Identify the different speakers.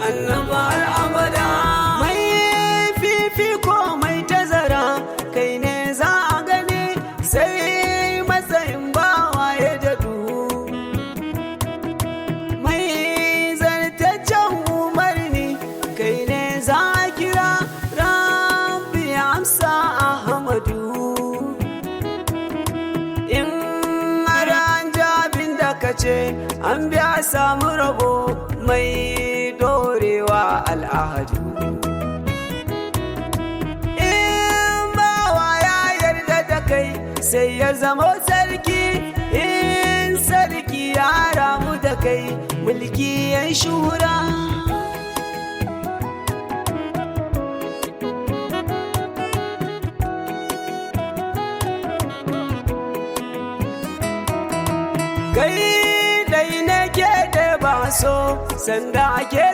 Speaker 1: annaba har abada. Mai fifiko mai tazara kai ne za a gani sai matsayin bawa ya dadu. Mai zartaccen umarni kai ne za a kira rabbi amsa Ahmadu. In an jabin da ka ce an biya samu rabo mai dorewa al'ahadu. In bawa ya yarda da kai sai ya zama sarki, in sarki ya ramu da kai mulki ya shura. Kai dai nake da ba so sanda ake